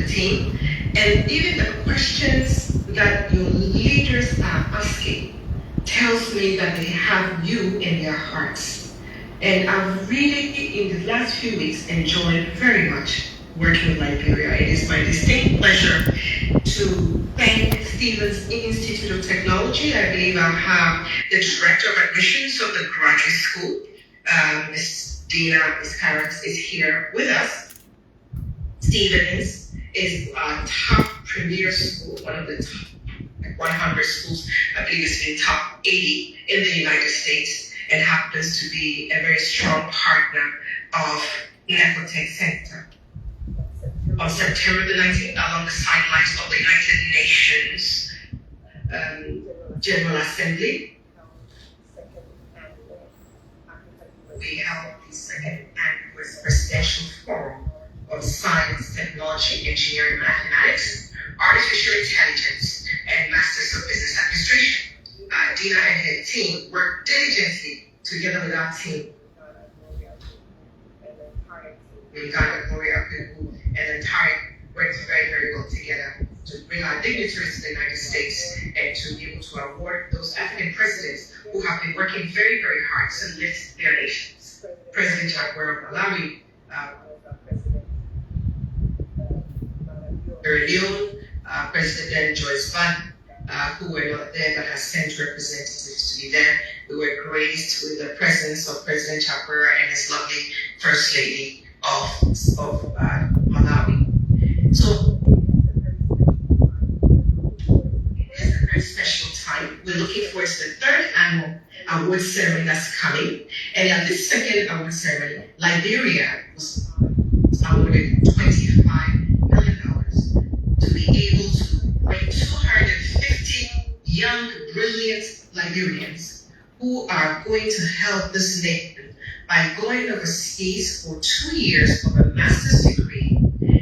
team, and even the questions that your leaders are asking tells me that they have you in their hearts. And I've really, in the last few weeks, enjoyed very much working with Liberia. It is my distinct pleasure to thank Stevens Institute of Technology. I believe I'll have the Director of Admissions of the Graduate School, Ms. Dina Iscarax, is here with us. Stevens is a top premier school, one of the top 100 schools, I believe it's in top 80 in the United States, and happens to be a very strong partner of the Ecotech Center. On September the 19th, along the sidelines of the United Nations General Assembly, we held the second annual Presidential Forum on Science, Technology, Engineering, Mathematics, Artificial Intelligence, and Masters of Business Administration. Dina and her team worked diligently together with our team. We got the glory of people, and the entire worked very, very well together to bring our dignitaries to the United States and to be able to award those African presidents who have been working very, very hard to lift their nations. President Chakwera of Malawi, Leone, President Joyce Biden, who were not there but has sent representatives to be there. We were graced with the presence of President Chakwera and his lovely First Lady of Malawi. So it is a very special time. We're looking forward to the third annual award ceremony that's coming. And at this second award ceremony, Liberia was awarded $25 million to be able to bring 250 young, brilliant Liberians who are going to help this nation by going overseas for 2 years of a master's degree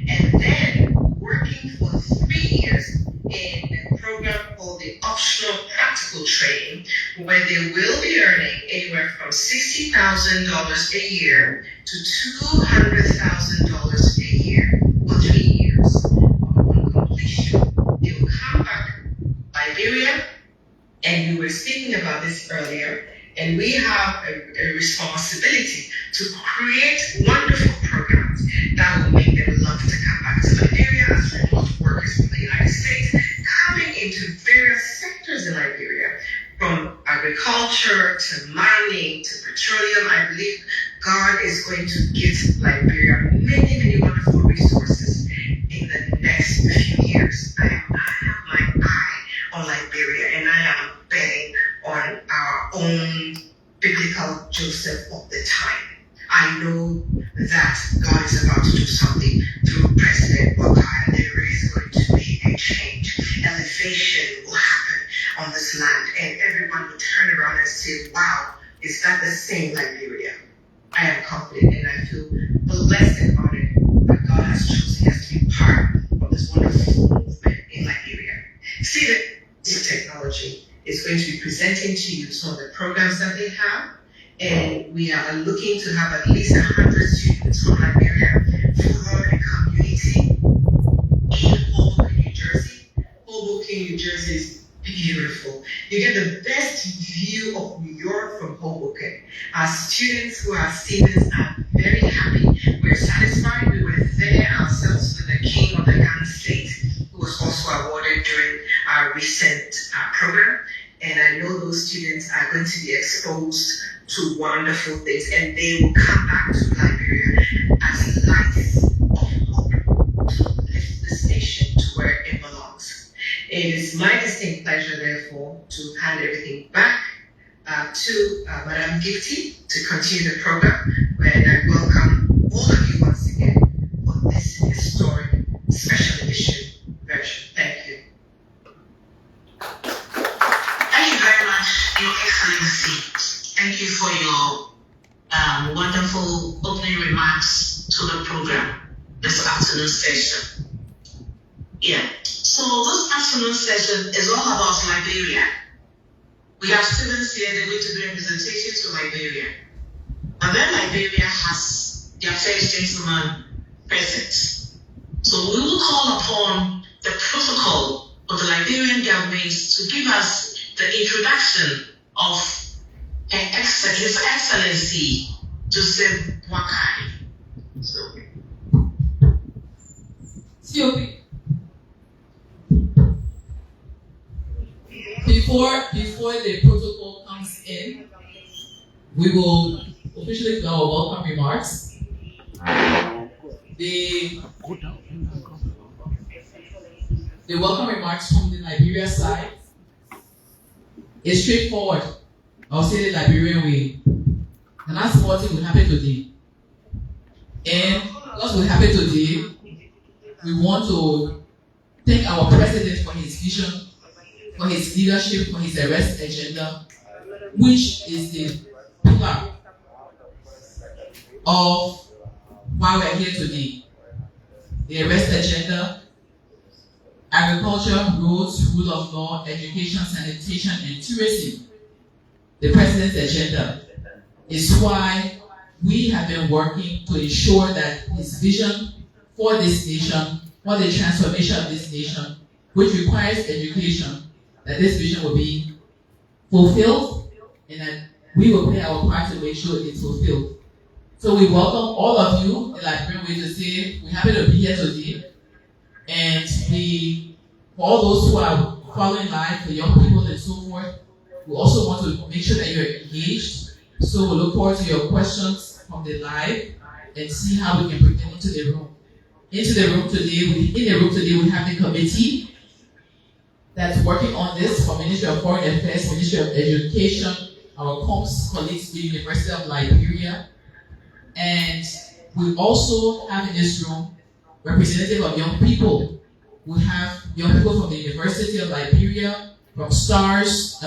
and then working for 3 years in a program called the Optional Practical Training, where they will be earning anywhere from $60,000 a year to $200,000 a year for 3 years. Upon completion, they will come back to Liberia, and we were speaking about this earlier, and we have a responsibility to create wonderful programs that will make them love to come back to Liberia as remote workers from the United States, coming into various sectors in Liberia, from agriculture to mining to petroleum. I believe God is going to give Liberia many, many wonderful resources in the next few years. I have my eye on Liberia, and I am betting on our own biblical Joseph of the time. I know that God is about to do something through President Boakai. There is going to be a change. Elevation will happen on this land, and everyone will turn around and say, wow, is that the same Liberia? I am confident, and I feel blessed and honored that God has chosen us to be part of this wonderful movement in Liberia. See that this technology is going to be presenting to you some of the programs that they have, and we are looking to have at least 100 students from Liberia form a community in Hoboken, New Jersey. Hoboken, New Jersey is beautiful. You get the best view of New York from Hoboken. Our students who are students are very happy. We're satisfied. We were there ourselves with the King of the Gun State, who was also awarded during our recent program. And I know those students are going to be exposed to wonderful things, and they will come back to Liberia as lights of hope to lift this nation to where it belongs. It is my distinct pleasure, therefore, to hand everything back to Madam Gifty to continue the program, and I welcome all of you once again for this historic special edition version. Thank you. Thank you very much, Your Excellency. Thank you for your wonderful opening remarks to the program this afternoon session. Yeah, so this afternoon session is all about Liberia. We have students here, they're going to do a presentation to Liberia. And then Liberia has their first gentleman present. So we will call upon the protocol of the Liberian government to give us the introduction of His Excellency Joseph Boakai. So, COP. Before the protocol comes in, we will officially do our welcome remarks. The welcome remarks from the Liberia side is straightforward. I'll say the Liberian way. And that's what will happen today. And because we happen today, we want to thank our president for his vision, for his leadership, for his arrest agenda, which is the pillar of why we're here today. The arrest agenda, agriculture, roads, rule of law, education, sanitation, and tourism. The president's agenda is why we have been working to ensure that his vision for this nation, for the transformation of this nation, which requires education, that this vision will be fulfilled and that we will play our part to make sure it's fulfilled. So we welcome all of you in Liberian way to say we're happy to be here today. And for all those who are following live, for young people and so forth, we also want to make sure that you're engaged. So we look forward to your questions from the live and see how we can bring them into the room. In the room today, we have the committee that's working on this for Ministry of Foreign Affairs, Ministry of Education, our comms colleagues, the University of Liberia. And we also have in this room representative of young people. We have young people from the University of Liberia, from STARS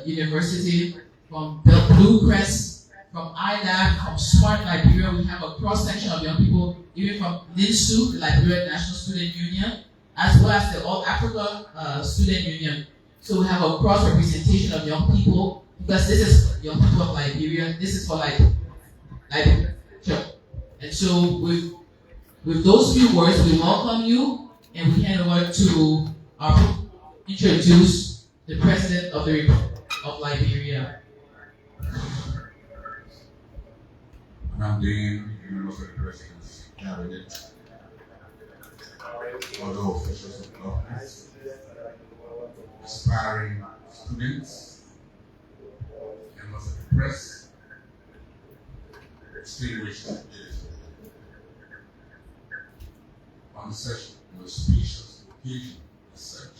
University, from Bluecrest, from ILAB, from Smart Liberia. We have a cross-section of young people, even from NINSU, the Liberian National Student Union, as well as the All Africa Student Union. So we have a cross-representation of young people, because this is young people of Liberia. This is for Liberia. And so with those few words, we welcome you, and we hand over to introduce the President of the Republic of Liberia. I'm Dean, members of the President's Cabinet, other officials of government, aspiring students, members of the press, distinguished guests. On such an auspicious occasion as such,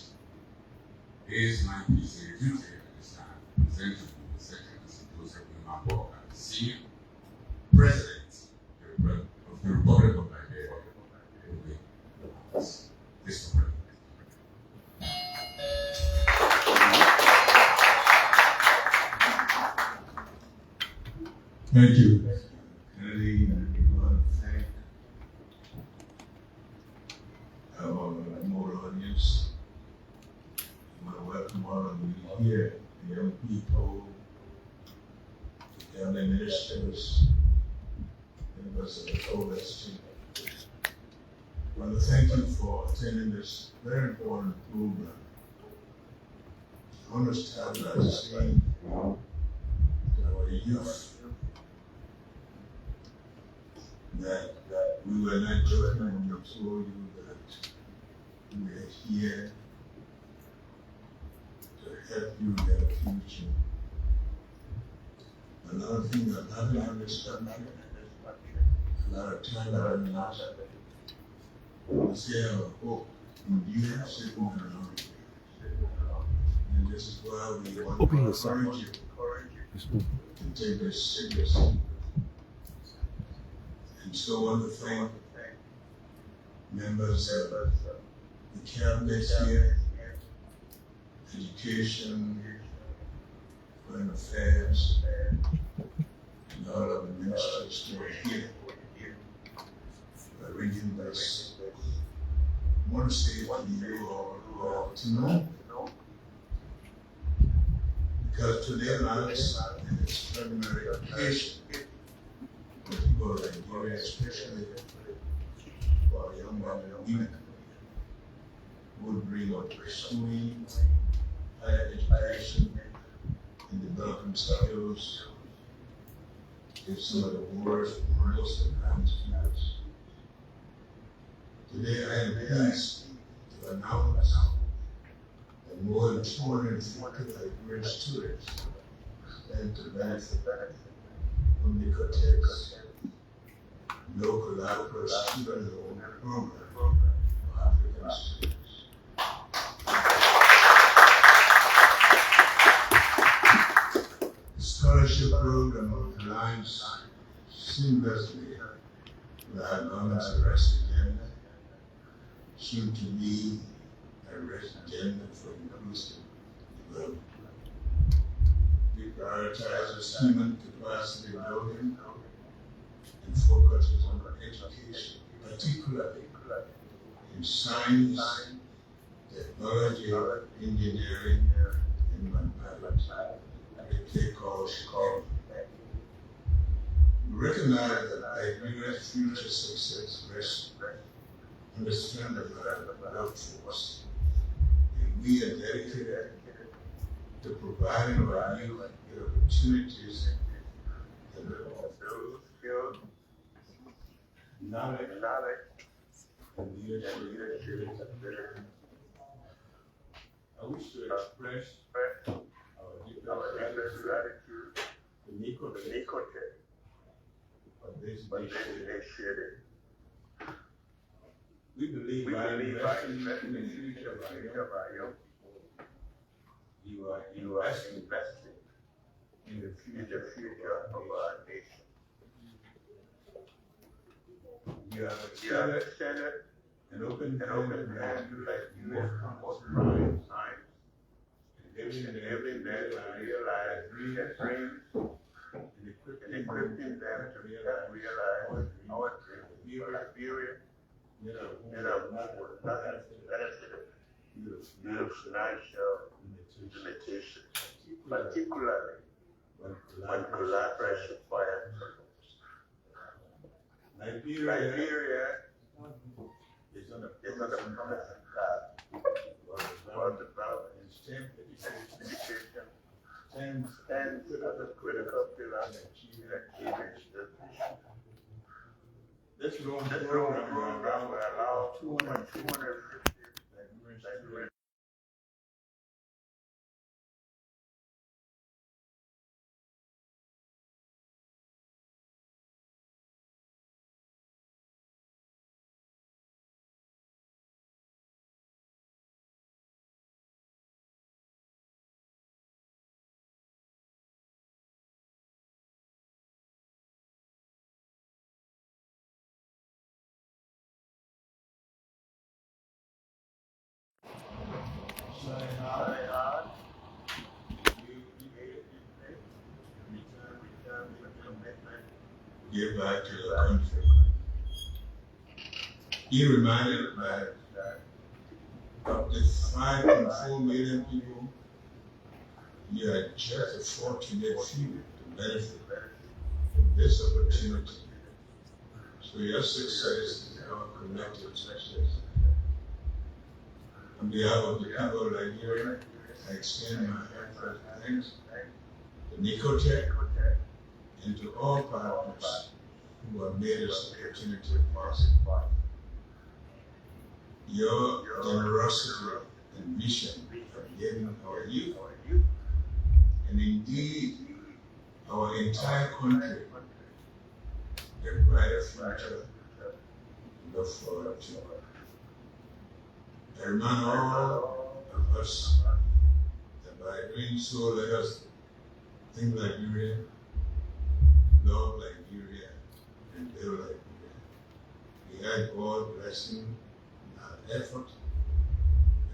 it is my PCA duty at this time to present to you the Second Joseph Boakai, Senior President of the Republic of Liberia, this president. Thank you, Kennedy, and we want to thank our remote audience. I want to welcome all of you here, the young people, the cabinet ministers, members of the OST. I want to thank you for attending this very important program. I want to stabilize our youth that we were not joking when we told you that we are here to help you get a future. A lot of things are happening in this country. A lot of time are being lost. We still have a hope in you sitting around. And this is why we want to encourage you to take this seriously. And so I want to thank members of the cabinet here, education, foreign affairs, and all of the ministers who are here for reading this. I want to say to you all to know, because today marks an extraordinary occasion for people like Liberia, especially for young men and women. on pursuing higher education and developing skills in some of the world's most advanced fields. Today I am pleased to announce that more than 250 Liberian students stand to benefit from the Cortex local African student loan program for African students. The scholarship program aligns seamlessly with our government's arrest agenda, soon to be a arrest agenda for inclusive development. We prioritize human capacity building and focuses on education, particularly in science, technology, engineering, and mathematics. They call STEM. We recognize that Liberia's future success rests on the strength of our workforce, and we are dedicated to providing our youth with opportunities to build skills, knowledge, and leadership ability. I wish to express our deepest gratitude to Nicotech for this initiative. We believe by investing in the future of our young people, you are investing in the future of our nation. You have extended an open hand to let most pride science and every man realize dreams and equipping them to realize our dreams for Liberia. Nothing benefited due to financial limitations, particularly when collaboration required. Liberia is on a promising path for development in STEM education and as a critical pillar in achieving this vision. This program will allow 250 Liberian give back to the country. He reminded that of the 5.4 million people, you are just a fortunate few to benefit from this opportunity. So your success is our collective success. On behalf of the people of Liberia, I extend my heartfelt thanks to Nicotech and to all partners who have made this opportunity possible. Your generosity and vision have given our youth and indeed our entire country a brighter future to look forward to. I remind all of us that by doing so, let us think Liberia, love Liberia, and build Liberia. We ask God blessing in our effort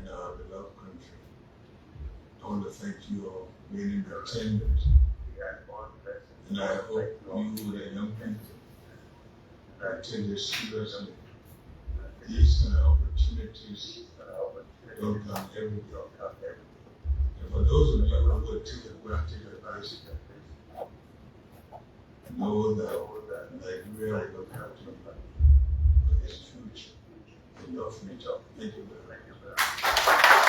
in our beloved country. I want to thank you all for being in attendance. And I hope you, the young people, take this seriously. These kind of opportunities don't come every day. And for those of you who will take advantage of this, know that Liberia will look out to you for its future and your future. Thank you very much.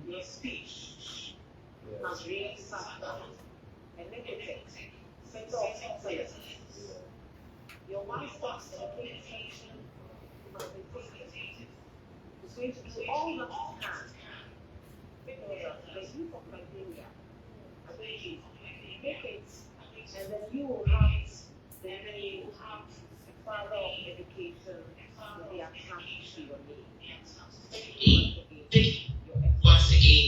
your speech has really sat down and make it center of excellence. Your master's education presentation is going to do all that it can because the youth of Liberia are going to make it, and then you will have a father of education will be attached to your name. Once again,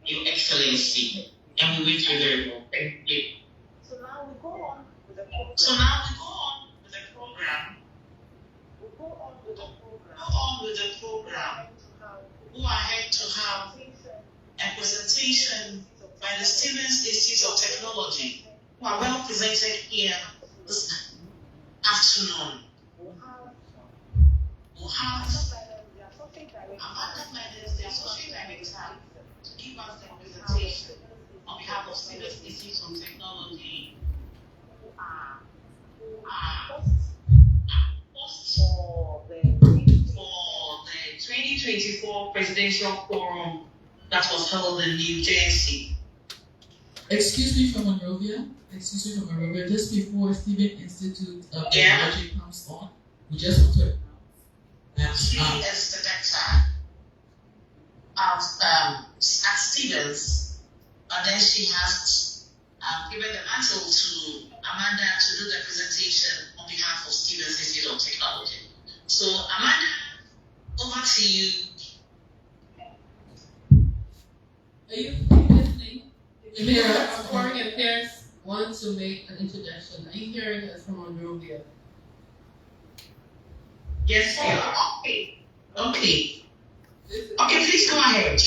Your Excellency, and we wish you very well. Thank you. So now we go on with the program. Go ahead to have a presentation by the Stevens Institute of Technology, who are well presented here this afternoon. We'll have their associate director to give us the presentation on behalf of Stevens Institute of Technology, who are hosts for the 2024 presidential forum that was held in New Jersey. Excuse me from Monrovia. Just before Stevens Institute of Technology comes on, we just want to announce She is the director at Stevens, and then she has given the mantle to Amanda to do the presentation on behalf of Stevens Institute of Technology. So, Amanda, over to you. Are you listening? Foreign Affairs want to make an introduction. Are you hearing us from Monrovia? Yes, we are. Okay, please go ahead.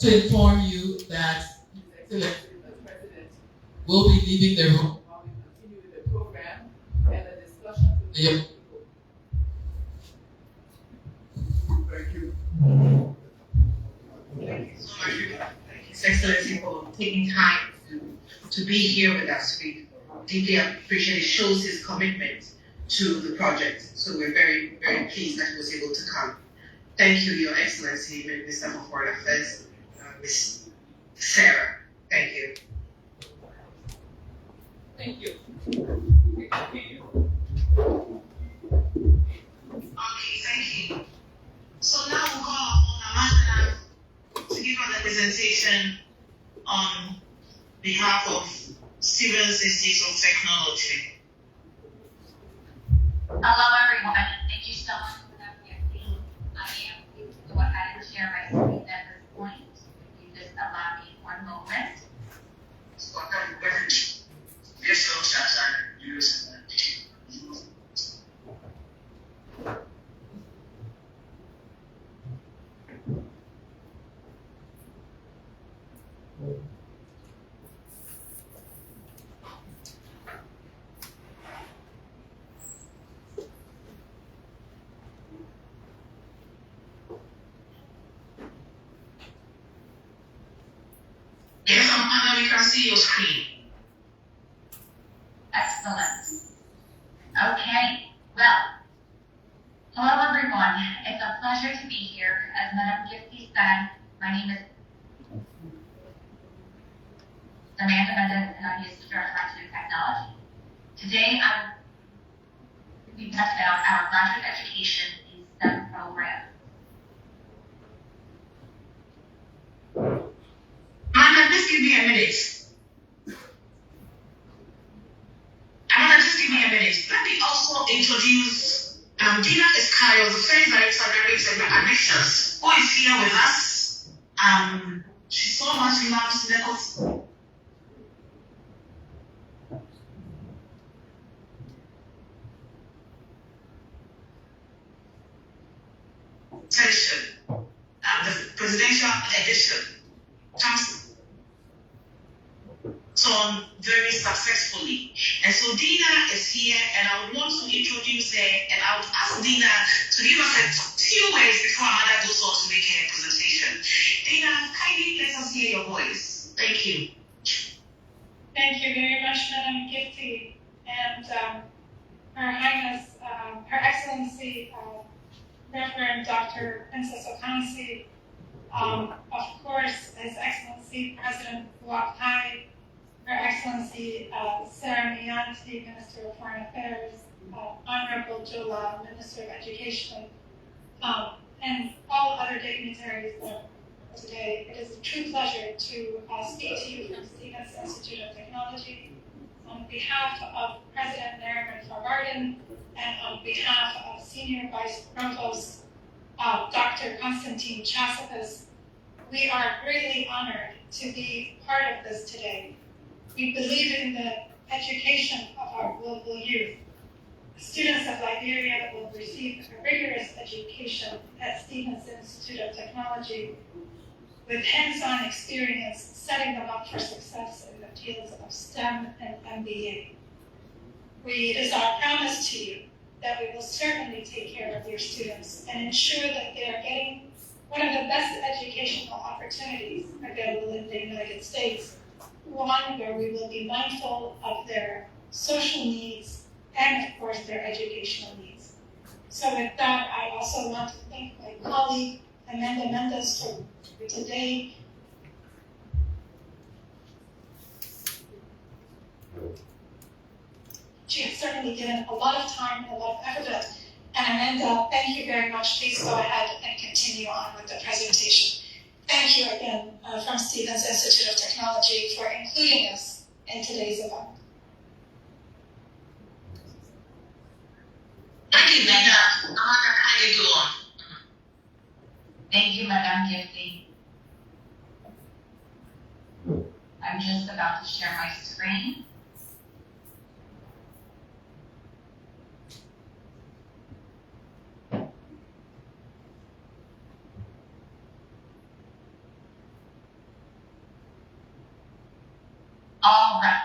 to inform you that His Excellency the President will be leaving the room while we continue with the program and the discussion with the people. Thank you. Thank you so much, His Excellency, for taking time to be here with us. We deeply appreciate it. Shows his commitment to the project. So we're very, very pleased that he was able to come. Thank you, Your Excellency, Minister for Foreign Affairs, Ms. Sarah. Thank you. Thank you. Okay, thank you. So now we'll call on Amanda to give us a presentation on behalf of Stevens Institute of Technology. Hello, everyone. Thank you so much for that, Nancy. I am pleased to go ahead and share my screen at this point. If you just allow me one moment. Yes, Amanda, we can see your screen. Excellent. Okay. Well, hello, everyone. It's a pleasure to be here. As Madam Gifty said, my name is Amanda Mendez, and I'm the Institute of Scientific Technology. Today, we talk about our graduate education in STEM program. Amanda, just give me a minute. Let me also introduce Dina Escayo, the Science Director of Admissions, who is here with us. She so much loves the session, the presidential edition, comes on very successfully. And so Dina is here, and I would want to introduce her, and I would ask Dina to give us a few words before Amanda goes on to make her presentation. Dina, kindly let us hear your voice. Thank you. Thank you very much, Madam Gifty, and Her Highness, Her Excellency, Reverend Dr. Princess Okansi, of course, His Excellency President Boakai, Her Excellency Sarah Miyanti, Minister of Foreign Affairs, Honorable Jola, Minister of Education, and all other dignitaries today. It is a true pleasure to speak to you from Stevens Institute of Technology on behalf of President Nariman Farvardin and on behalf of Senior Vice Provost Dr. Konstantin Chasipas. We are greatly honored to be part of this today. We believe in the education of our global youth. Students of Liberia will receive a rigorous education at Stevens Institute of Technology with hands-on experience setting them up for success in the fields of STEM and MBA. It is our promise to you that we will certainly take care of your students and ensure that they are getting one of the best educational opportunities available in the United States, one where we will be mindful of their social needs and, of course, their educational needs. So with that, I also want to thank my colleague, Amanda Mendes, for today. She has certainly given a lot of time and a lot of effort. And Amanda, thank you very much. Please go ahead and continue on with the presentation. Thank you again from Stevens Institute of Technology for including us in today's event. Thank you, Nina. Amanda, how you doing? Thank you, Madam Gifty. I'm just about to share my screen. All right.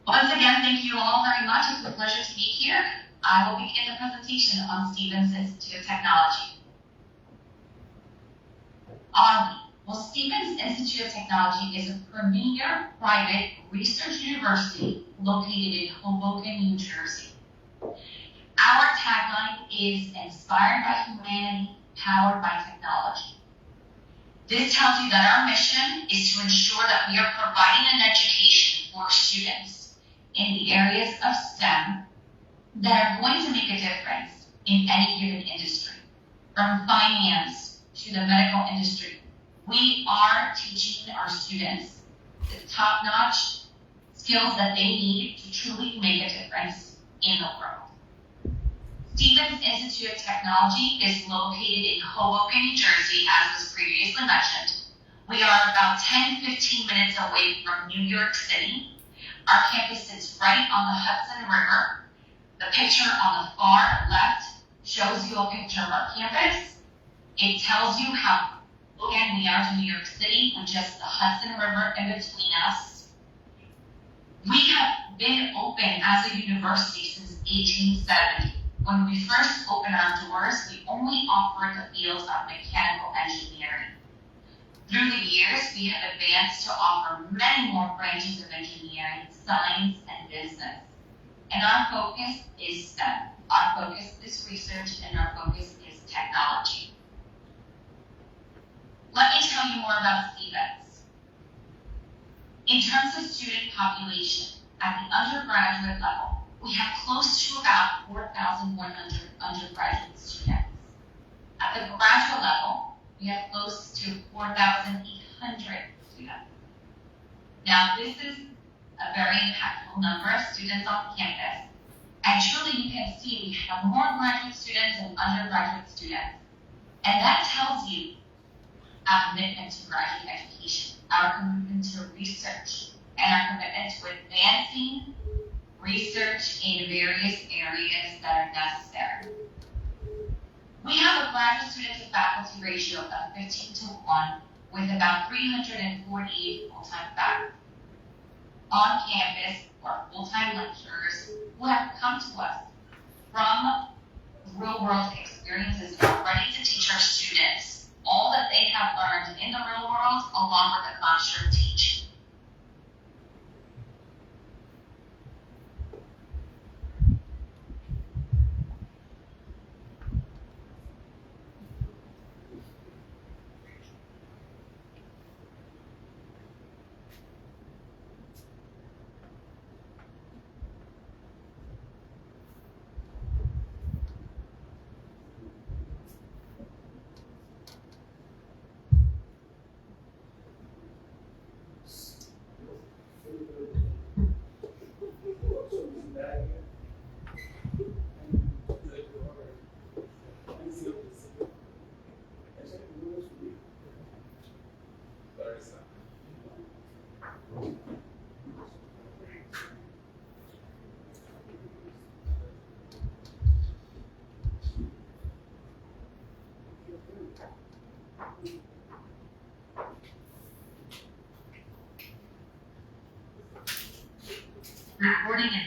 Once again, thank you all very much. It's a pleasure to be here. I will begin the presentation on Stevens Institute of Technology. Well, Stevens Institute of Technology is a premier private research university located in Hoboken, New Jersey. Our tagline is inspired by humanity, powered by technology. This tells you that our mission is to ensure that we are providing an education for students in the areas of STEM that are going to make a difference in any given industry, from finance to the medical industry. We are teaching our students the top-notch skills that they need to truly make a difference in the world. Stevens Institute of Technology is located in Hoboken, New Jersey, as was previously mentioned. We are about 10-15 minutes away from New York City. Our campus sits right on the Hudson River. The picture on the far left shows you a picture of our campus. It tells you how again we are to New York City with just the Hudson River in between us. We have been open as a university since 1870. When we first opened our doors, we only offered the fields of mechanical engineering. Through the years, we have advanced to offer many more branches of engineering, science, and business. And our focus is STEM. Our focus is research, and our focus is technology. Let me tell you more about Stevens. In terms of student population, at the undergraduate level, we have close to about 4,100 undergraduate students. At the graduate level, we have close to 4,800 students. Now, this is a very impactful number of students on campus, and truly you can see we have more graduate students than undergraduate students. And that tells you our commitment to graduate education, our commitment to research, and our commitment to advancing research in various areas that are necessary. We have a graduate student to faculty ratio of 15 to 1 with about 348 full-time faculty. On campus are full-time lecturers who have come to us from real-world experiences and are ready to teach our students all that they have learned in the real world along with the classroom teaching.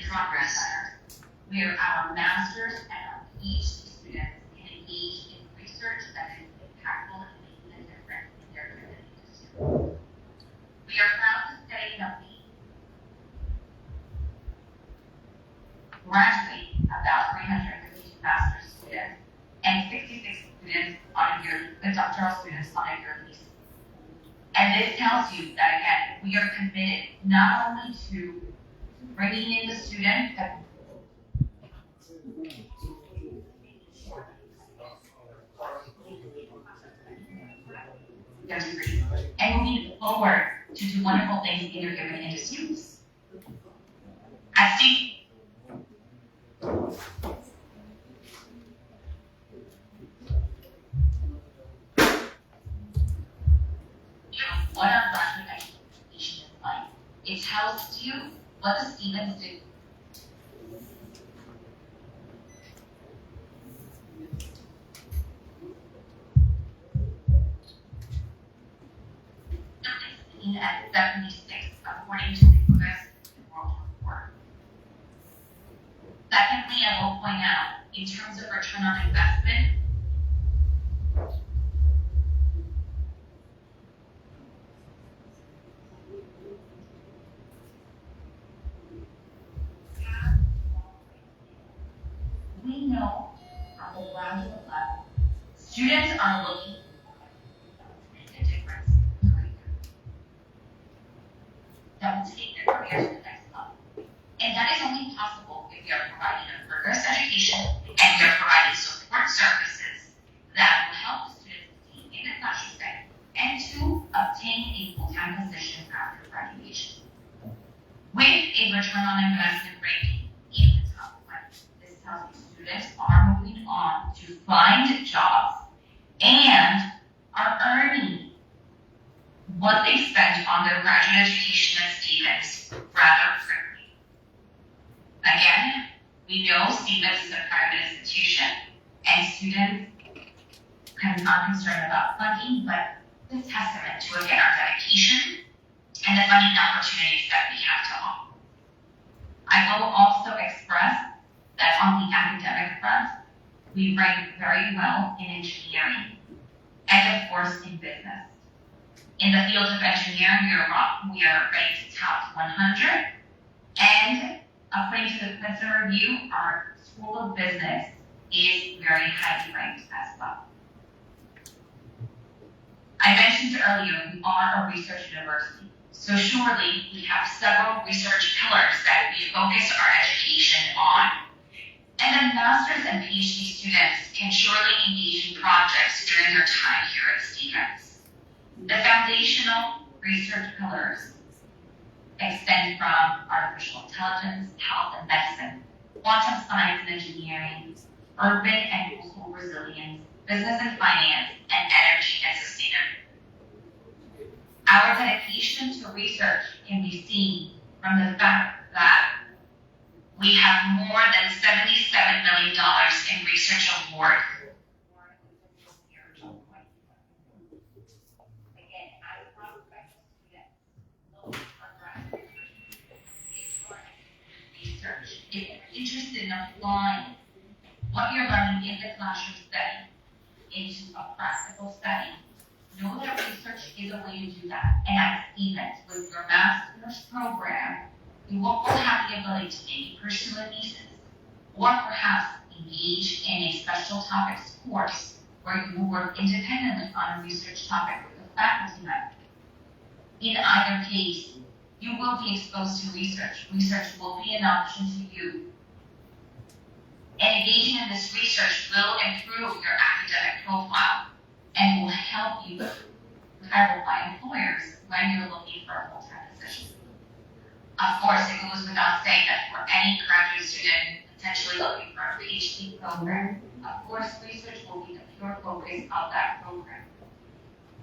Progress Center, where our master's and our PhD students can engage in research that is impactful and making a difference in their communities. We are proud to say that we graduate about 352 master's students and 66 students on a yearly, doctoral students on a yearly basis. And this tells you that, again, we are committed not only to bringing in the students that and moving forward to do wonderful things in your given industries. I see. What our graduate education is like. It tells you what the students do. At 76, according to the U.S. World Report. Secondly, I will point out, in terms of return on investment, we know at the graduate level, students are looking to make a difference in career. That will take their career to the next level. And that is only possible if we are providing a rigorous education and we are providing support services that will help the students stay in the classroom setting and to obtain a full-time position after graduation. With a return on investment rating in the top right, this tells you students are moving on to find jobs and are earning what they spent on their graduate education at Stevens rather quickly. Again, we know Stevens is a private institution and students are concerned about funding, but this is testament to, again, our dedication and the funding opportunities that we have to offer. I will also express that on the academic front, we rank very well in engineering and, of course, in business. In the field of engineering, we are ranked top 100, and according to the Princeton Review, our School of Business is very highly ranked as well. I mentioned earlier, we are a research university, so surely we have several research pillars that we focus our education on. And then master's and PhD students can surely engage in projects during their time here at Stevens. The foundational research pillars extend from artificial intelligence, health and medicine, quantum science and engineering, urban and coastal resilience, business and finance, and energy and sustainability. Our dedication to research can be seen from the fact that we have more than $77 million in research awards. If you're interested in applying what you're learning in the classroom setting into a practical setting, know that research is a way to do that. And at Stevens, with your master's program, you will have the ability to maybe pursue a thesis, or perhaps engage in a special topics course where you will work independently on a research topic with a faculty member. In either case, you will be exposed to research. Research will be an option to you. And engaging in this research will improve your academic profile and will help you travel by employers when you're looking for a full-time position. Of course, it goes without saying that for any graduate student potentially looking for a PhD program, of course, research will be the pure focus of that program.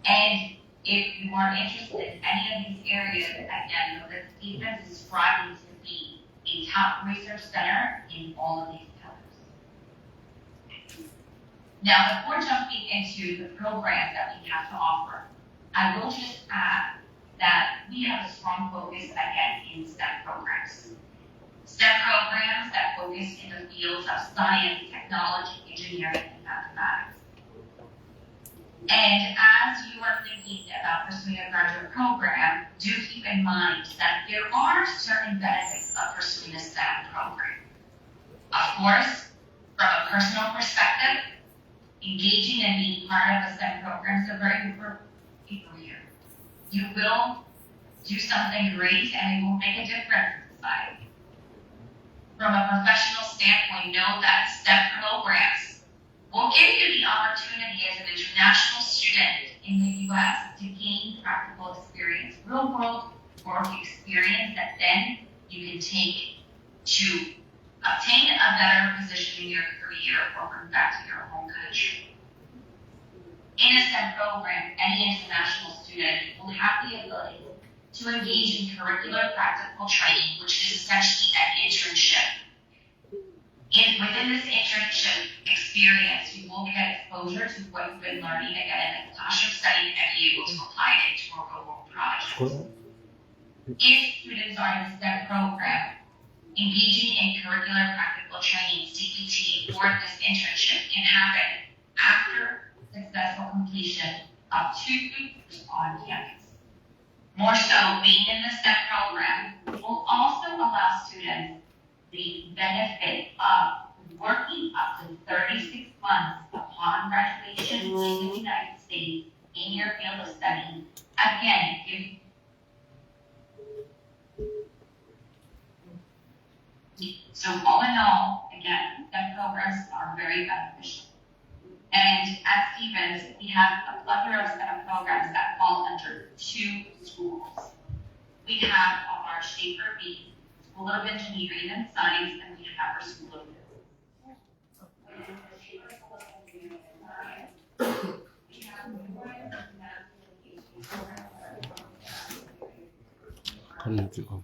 And if you are interested in any of these areas, again, know that Stevens is striving to be a top research center in all of these pillars. Now, before jumping into the programs that we have to offer, I will just add that we have a strong focus, again, in STEM programs. STEM programs that focus in the fields of science, technology, engineering, and mathematics. And as you are thinking about pursuing a graduate program, do keep in mind that there are certain benefits of pursuing a STEM program. Of course, from a personal perspective, engaging and being part of a STEM program is a very important career. You will do something great and it will make a difference in society. From a professional standpoint, know that STEM programs will give you the opportunity as an international student in the U.S. to gain practical experience, real world work experience that then you can take to obtain a better position in your career or bring back to your home country. In a STEM program, any international student will have the ability to engage in curricular practical training, which is essentially an internship. Within this internship experience, you will get exposure to what you've been learning again in the classroom setting and be able to apply it to a real-world project. If students are in a STEM program, engaging in curricular practical training, CPT, for this internship can happen after successful completion of 2 years on campus. More so, being in the STEM program will also allow students the benefit of working up to 36 months upon graduation in the United States in your field of study. Again, so all in all, again, STEM programs are very beneficial. And at Stevens, we have a plethora of STEM programs that fall under 2 schools. We have our Schaefer B, School of Engineering and Science, and we have our School of Business. I need to go.